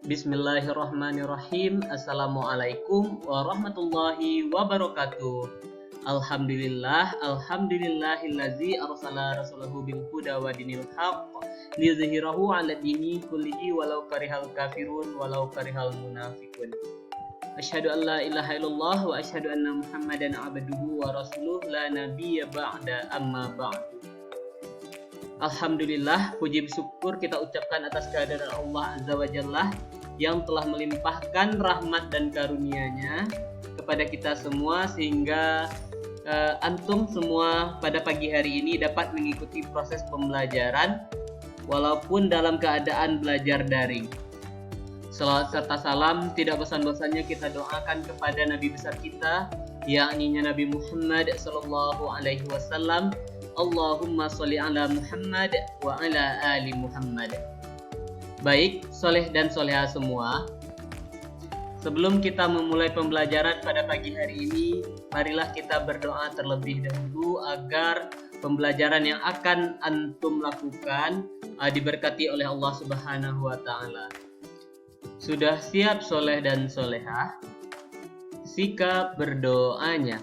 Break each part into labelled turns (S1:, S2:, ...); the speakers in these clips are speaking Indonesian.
S1: Bismillahirrahmanirrahim. Assalamualaikum warahmatullahi wabarakatuh. Alhamdulillahillazi arsala rasulahu bil huda wa dinil haqq liyuzhirahu 'ala dini kullihi walau karihal kafirun walau karihal munafiqun. Asyhadu an la ilaha illallah wa asyhadu anna Muhammadan 'abduhu wa rasuluh la nabiyya ba'da amma ba'du. Alhamdulillah, puji syukur kita ucapkan atas kehadiran Allah Azza wa Jalla yang telah melimpahkan rahmat dan karunia-Nya kepada kita semua sehingga antum semua pada pagi hari ini dapat mengikuti proses pembelajaran walaupun dalam keadaan belajar daring. Salawat serta salam tidak bosan-bosannya kita doakan kepada Nabi besar kita, yakni Nabi Muhammad sallallahu alaihi wasallam. Allahumma sholli ala Muhammad wa ala ali Muhammad. Baik, soleh dan soleha semua, sebelum kita memulai pembelajaran pada pagi hari ini, marilah kita berdoa terlebih dahulu agar pembelajaran yang akan antum lakukan diberkati oleh Allah Subhanahu wa Ta'ala. Sudah siap soleh dan soleha? Sikap berdoanya.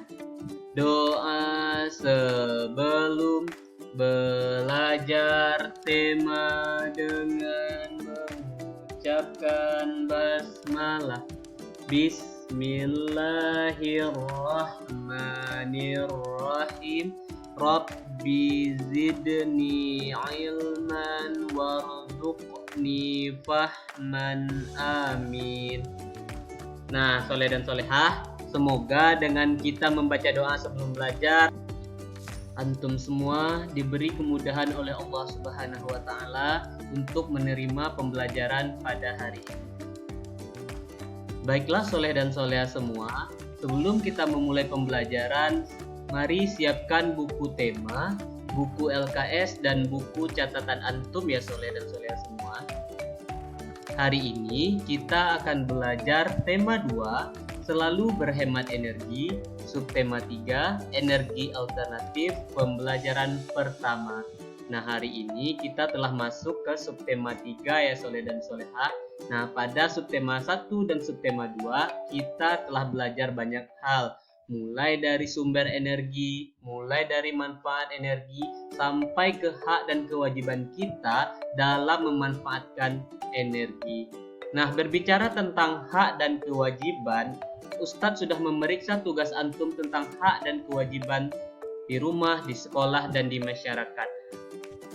S1: Doa sebelum belajar tema dengan mengucapkan basmalah. Bismillahirrahmanirrahim. Rabbi zidni ilman warzuqni fahman, amin. Nah, soleh dan solehah, semoga dengan kita membaca doa sebelum belajar, antum semua diberi kemudahan oleh Allah Subhanahu wa Ta'ala untuk menerima pembelajaran pada hari ini. Baiklah soleh dan soleha semua, sebelum kita memulai pembelajaran, mari siapkan buku tema, buku LKS, dan buku catatan antum ya soleh dan soleha semua. Hari ini kita akan belajar tema 2, selalu berhemat energi, subtema 3, energi alternatif, pembelajaran pertama. Nah, hari ini kita telah masuk ke subtema 3 ya soleh dan soleha. Nah, pada subtema 1 dan subtema 2 kita telah belajar banyak hal, mulai dari sumber energi, mulai dari manfaat energi, sampai ke hak dan kewajiban kita dalam memanfaatkan energi. Nah, berbicara tentang hak dan kewajiban, Ustadz sudah memeriksa tugas antum tentang hak dan kewajiban di rumah, di sekolah, dan di masyarakat.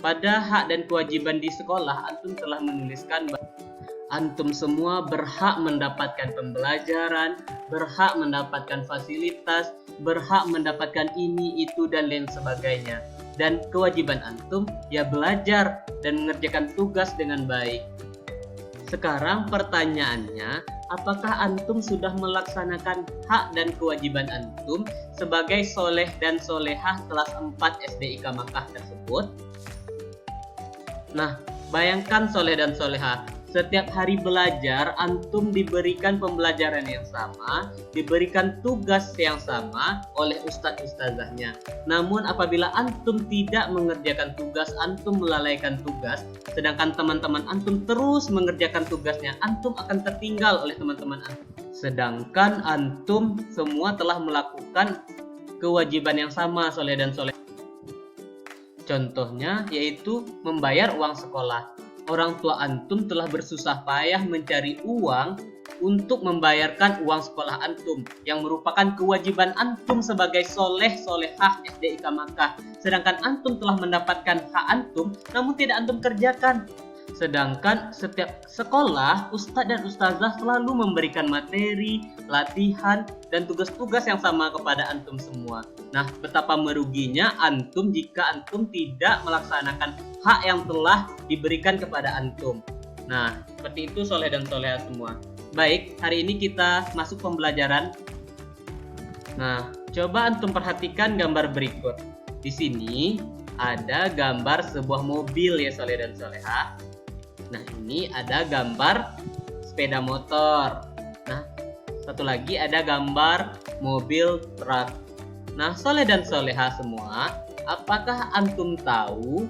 S1: Pada hak dan kewajiban di sekolah, antum telah menuliskan bahwa antum semua berhak mendapatkan pembelajaran, berhak mendapatkan fasilitas, berhak mendapatkan ini, itu, dan lain sebagainya. Dan kewajiban antum ya belajar dan mengerjakan tugas dengan baik. Sekarang pertanyaannya, apakah antum sudah melaksanakan hak dan kewajiban antum sebagai soleh dan solehah kelas 4 SDIK Makkah tersebut? Nah, bayangkan soleh dan solehah, setiap hari belajar antum diberikan pembelajaran yang sama, diberikan tugas yang sama oleh ustadz-ustazahnya. Namun apabila antum tidak mengerjakan tugas, antum melalaikan tugas, sedangkan teman-teman antum terus mengerjakan tugasnya, antum akan tertinggal oleh teman-teman antum. Sedangkan antum semua telah melakukan kewajiban yang sama soleh dan soleh. Contohnya yaitu membayar uang sekolah. Orang tua antum telah bersusah payah mencari uang untuk membayarkan uang sekolah antum yang merupakan kewajiban antum sebagai soleh-solehah SDIK Makkah. Sedangkan antum telah mendapatkan hak antum namun tidak antum kerjakan. Sedangkan setiap sekolah, ustadz dan ustazah selalu memberikan materi, latihan, dan tugas-tugas yang sama kepada antum semua. Nah, betapa meruginya antum jika antum tidak melaksanakan hak yang telah diberikan kepada antum. Nah, seperti itu soleh dan soleha semua. Baik, hari ini kita masuk pembelajaran. Nah, coba antum perhatikan gambar berikut. Di sini ada gambar sebuah mobil ya soleh dan soleha. Nah, ini ada gambar sepeda motor. Nah, satu lagi ada gambar mobil truk. Nah, soleh dan soleha semua, apakah antum tahu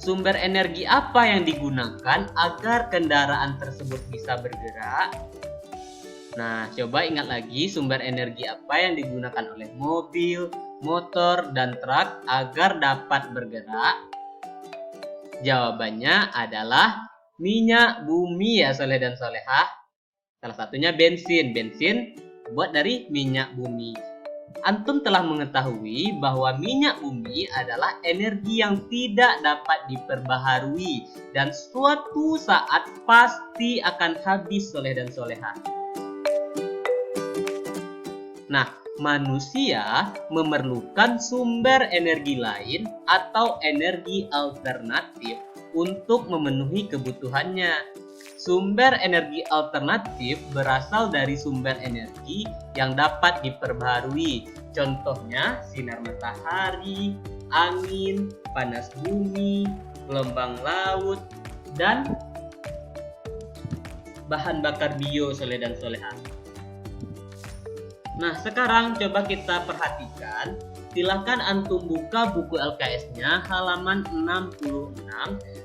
S1: Sumber energi apa yang digunakan agar kendaraan tersebut bisa bergerak? Nah, coba ingat lagi sumber energi apa yang digunakan oleh mobil, motor, dan truk agar dapat bergerak? Jawabannya adalah minyak bumi ya soleh dan solehah. Salah satunya bensin. Bensin buat dari minyak bumi. Antum telah mengetahui bahwa minyak bumi adalah energi yang tidak dapat diperbaharui dan suatu saat pasti akan habis soleh dan solehah. Nah, manusia memerlukan sumber energi lain atau energi alternatif untuk memenuhi kebutuhannya. Sumber energi alternatif berasal dari sumber energi yang dapat diperbaharui. Contohnya sinar matahari, angin, panas bumi, gelombang laut, dan bahan bakar bio soleh dan solehah. Nah, sekarang coba kita perhatikan. Silakan antum buka buku LKS-nya halaman 66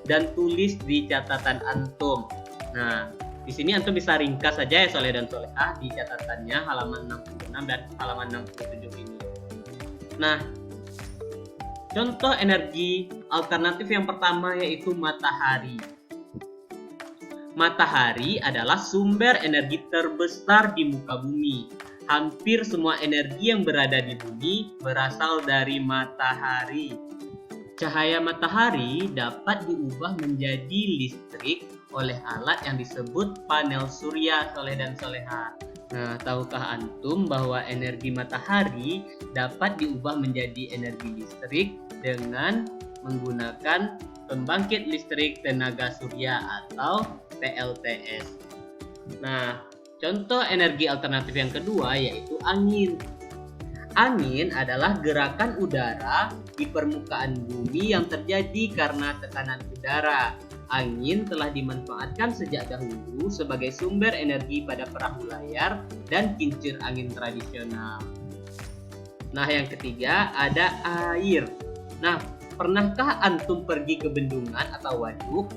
S1: dan tulis di catatan antum. Nah, di sini antum bisa ringkas saja ya soleh dan solehah di catatannya halaman 66 dan halaman 67 ini. Nah, contoh energi alternatif yang pertama yaitu matahari. Matahari adalah sumber energi terbesar di muka bumi. Hampir semua energi yang berada di bumi berasal dari matahari. Cahaya matahari dapat diubah menjadi listrik oleh alat yang disebut panel surya soleh dan solehah. Nah, tahukah antum bahwa energi matahari dapat diubah menjadi energi listrik dengan menggunakan pembangkit listrik tenaga surya atau PLTS. Nah, contoh energi alternatif yang kedua yaitu angin. Angin adalah gerakan udara di permukaan bumi yang terjadi karena tekanan udara. Angin telah dimanfaatkan sejak dahulu sebagai sumber energi pada perahu layar dan kincir angin tradisional. Nah, yang ketiga ada air. Nah, pernahkah antum pergi ke bendungan atau waduk?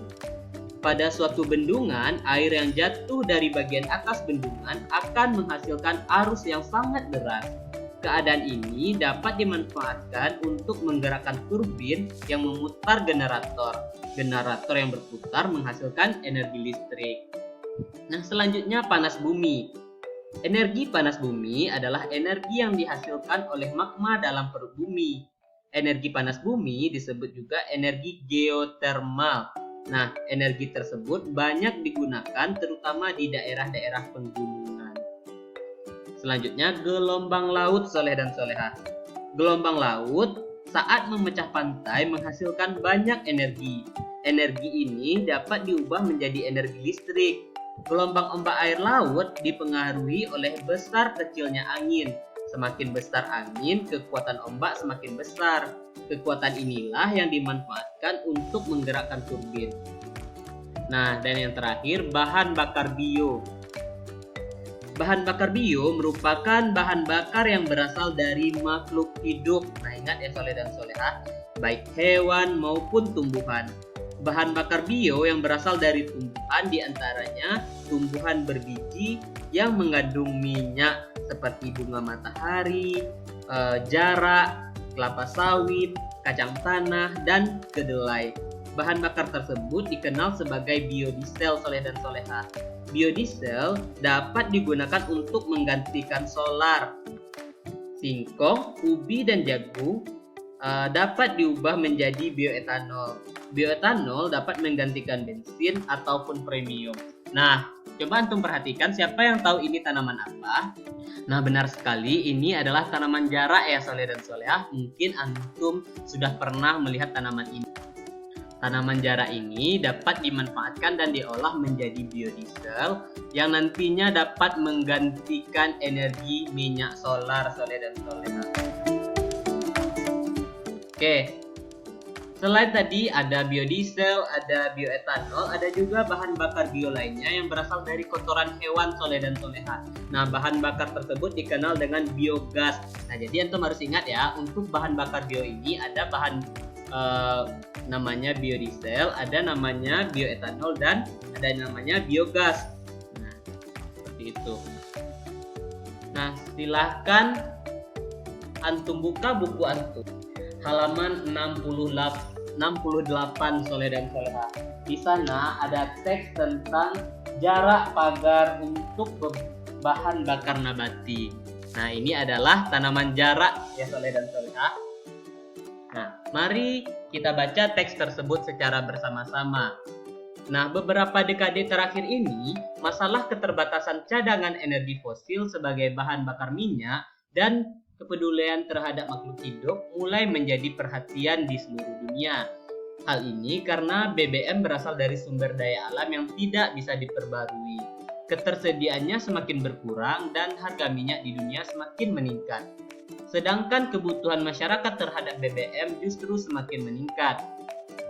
S1: Pada suatu bendungan, air yang jatuh dari bagian atas bendungan akan menghasilkan arus yang sangat deras. Keadaan ini dapat dimanfaatkan untuk menggerakkan turbin yang memutar generator. Generator yang berputar menghasilkan energi listrik. Nah, selanjutnya panas bumi. Energi panas bumi adalah energi yang dihasilkan oleh magma dalam perut bumi. Energi panas bumi disebut juga energi geotermal. Nah, energi tersebut banyak digunakan terutama di daerah-daerah pegunungan. Selanjutnya, gelombang laut soleh dan solehah. Gelombang laut saat memecah pantai menghasilkan banyak energi. Energi ini dapat diubah menjadi energi listrik. Gelombang ombak air laut dipengaruhi oleh besar kecilnya angin. Semakin besar angin, kekuatan ombak semakin besar. Kekuatan inilah yang dimanfaatkan untuk menggerakkan turbin. Nah, dan yang terakhir, bahan bakar bio. Bahan bakar bio merupakan bahan bakar yang berasal dari makhluk hidup. Nah, ingat ya soleh dan solehah, baik hewan maupun tumbuhan. Bahan bakar bio yang berasal dari tumbuhan diantaranya tumbuhan berbiji yang mengandung minyak seperti bunga matahari, jarak, kelapa sawit, kacang tanah, dan kedelai. Bahan bakar tersebut dikenal sebagai biodiesel soleh dan solehah. Biodiesel dapat digunakan untuk menggantikan solar. Singkong, ubi, dan jagung dapat diubah menjadi bioetanol. Bioetanol dapat menggantikan bensin ataupun premium. Nah, coba antum perhatikan siapa yang tahu ini tanaman apa? Nah, benar sekali, ini adalah tanaman jarak ya soleh dan solehah. Mungkin antum sudah pernah melihat tanaman ini. Tanaman jarak ini dapat dimanfaatkan dan diolah menjadi biodiesel yang nantinya dapat menggantikan energi minyak solar soleh dan solehah. Oke, selain tadi ada biodiesel, ada bioetanol, ada juga bahan bakar bio lainnya yang berasal dari kotoran hewan soleh dan solehah. Nah, bahan bakar tersebut dikenal dengan biogas. Nah, jadi antum harus ingat ya, untuk bahan bakar bio ini ada bahan eh, namanya biodiesel, ada namanya bioetanol, dan ada namanya biogas. Nah, seperti itu. Nah, silahkan antum buka buku antum halaman 68 Soleh dan Soleha. Di sana ada teks tentang jarak pagar untuk bahan bakar nabati. Nah, ini adalah tanaman jarak ya Soleh dan Soleha. Nah, mari kita baca teks tersebut secara bersama-sama. Nah, beberapa dekade terakhir ini, masalah keterbatasan cadangan energi fosil sebagai bahan bakar minyak dan kepedulian terhadap makhluk hidup mulai menjadi perhatian di seluruh dunia. Hal ini karena BBM berasal dari sumber daya alam yang tidak bisa diperbarui. Ketersediaannya semakin berkurang dan harga minyak di dunia semakin meningkat. Sedangkan kebutuhan masyarakat terhadap BBM justru semakin meningkat.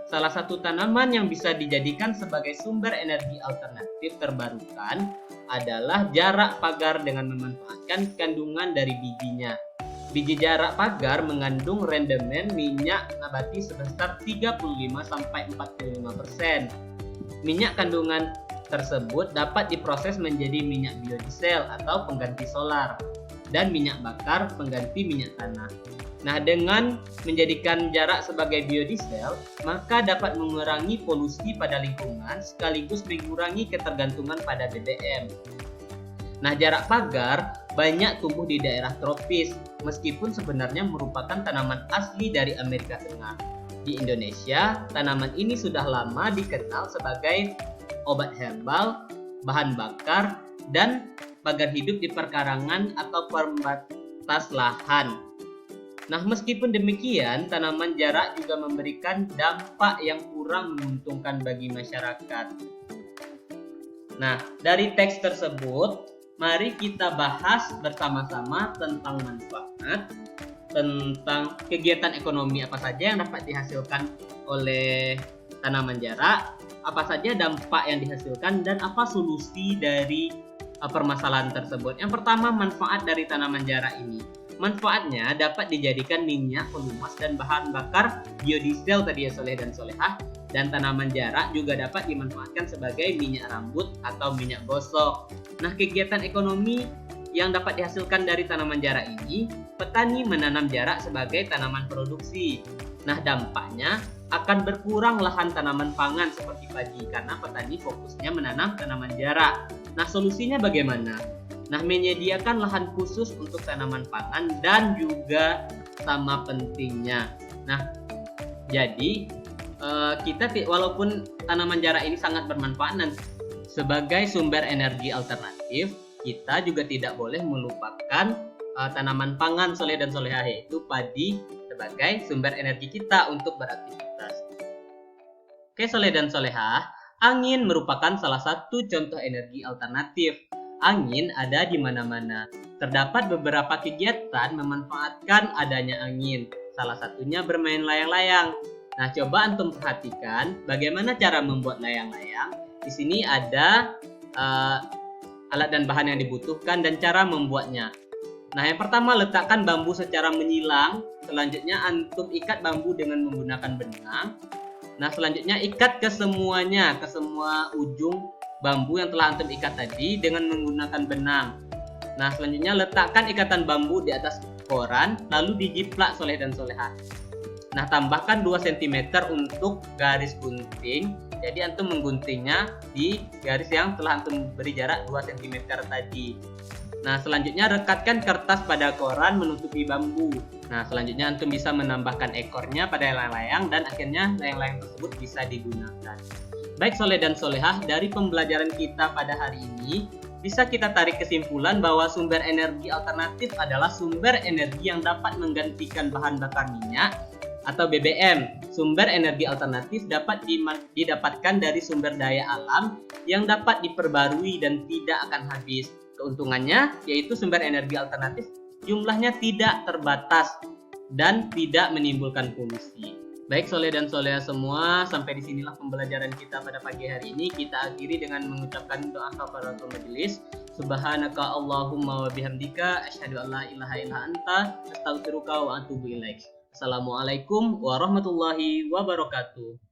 S1: Salah satu tanaman yang bisa dijadikan sebagai sumber energi alternatif terbarukan adalah jarak pagar dengan memanfaatkan kandungan dari bijinya. Biji jarak pagar mengandung rendemen minyak nabati sebesar 35-45%. Minyak kandungan tersebut dapat diproses menjadi minyak biodiesel atau pengganti solar dan minyak bakar pengganti minyak tanah. Nah, dengan menjadikan jarak sebagai biodiesel, maka dapat mengurangi polusi pada lingkungan sekaligus mengurangi ketergantungan pada BBM. Nah, jarak pagar banyak tumbuh di daerah tropis, meskipun sebenarnya merupakan tanaman asli dari Amerika Tengah. Di Indonesia, tanaman ini sudah lama dikenal sebagai obat herbal, bahan bakar, dan pagar hidup di perkarangan atau pembatas lahan. Nah, meskipun demikian, tanaman jarak juga memberikan dampak yang kurang menguntungkan bagi masyarakat. Nah, dari teks tersebut, mari kita bahas bersama-sama tentang manfaat, tentang kegiatan ekonomi apa saja yang dapat dihasilkan oleh tanaman jarak, apa saja dampak yang dihasilkan, dan apa solusi dari permasalahan tersebut. Yang pertama, manfaat dari tanaman jarak ini. Manfaatnya dapat dijadikan minyak pelumas dan bahan bakar biodiesel tadi ya Soleh dan Solehah, dan tanaman jarak juga dapat dimanfaatkan sebagai minyak rambut atau minyak gosok. Nah, kegiatan ekonomi yang dapat dihasilkan dari tanaman jarak ini, petani menanam jarak sebagai tanaman produksi. Nah, dampaknya akan berkurang lahan tanaman pangan seperti padi karena petani fokusnya menanam tanaman jarak. Nah, solusinya bagaimana? Nah, menyediakan lahan khusus untuk tanaman pangan dan juga sama pentingnya. Nah, jadi kita walaupun tanaman jarak ini sangat bermanfaat dan sebagai sumber energi alternatif, kita juga tidak boleh melupakan tanaman pangan Soleh dan Solehah, yaitu padi sebagai sumber energi kita untuk beraktivitas. Oke Soleh dan Solehah, angin merupakan salah satu contoh energi alternatif. Angin ada di mana-mana. Terdapat beberapa kegiatan memanfaatkan adanya angin. Salah satunya bermain layang-layang. Nah, coba antum perhatikan bagaimana cara membuat layang-layang. Di sini ada alat dan bahan yang dibutuhkan dan cara membuatnya. Nah, yang pertama letakkan bambu secara menyilang. Selanjutnya antum ikat bambu dengan menggunakan benang. Nah, selanjutnya ikat ke semuanya, ke semua ujung bambu yang telah antum ikat tadi dengan menggunakan benang. Nah, selanjutnya letakkan ikatan bambu di atas koran, lalu dijiplak Soleh dan Solehah. Nah, tambahkan 2 cm untuk garis gunting. Jadi antum mengguntingnya di garis yang telah antum beri jarak 2 cm tadi. Nah, selanjutnya rekatkan kertas pada koran menutupi bambu. Nah, selanjutnya antum bisa menambahkan ekornya pada layang-layang dan akhirnya layang-layang tersebut bisa digunakan. Baik Soleh dan Solehah, dari pembelajaran kita pada hari ini, bisa kita tarik kesimpulan bahwa sumber energi alternatif adalah sumber energi yang dapat menggantikan bahan bakar minyak atau BBM. Sumber energi alternatif dapat didapatkan dari sumber daya alam yang dapat diperbarui dan tidak akan habis. Keuntungannya yaitu sumber energi alternatif jumlahnya tidak terbatas dan tidak menimbulkan polusi. Baik Soleh dan Solehah semua, sampai disinilah pembelajaran kita pada pagi hari ini. Kita akhiri dengan mengucapkan doa kafaratul majelis. Subhanaka Allahumma wa bihamdika asyhadu an la ilaha illa anta astaghfiruka wa atubu ilaik. Assalamualaikum warahmatullahi wabarakatuh.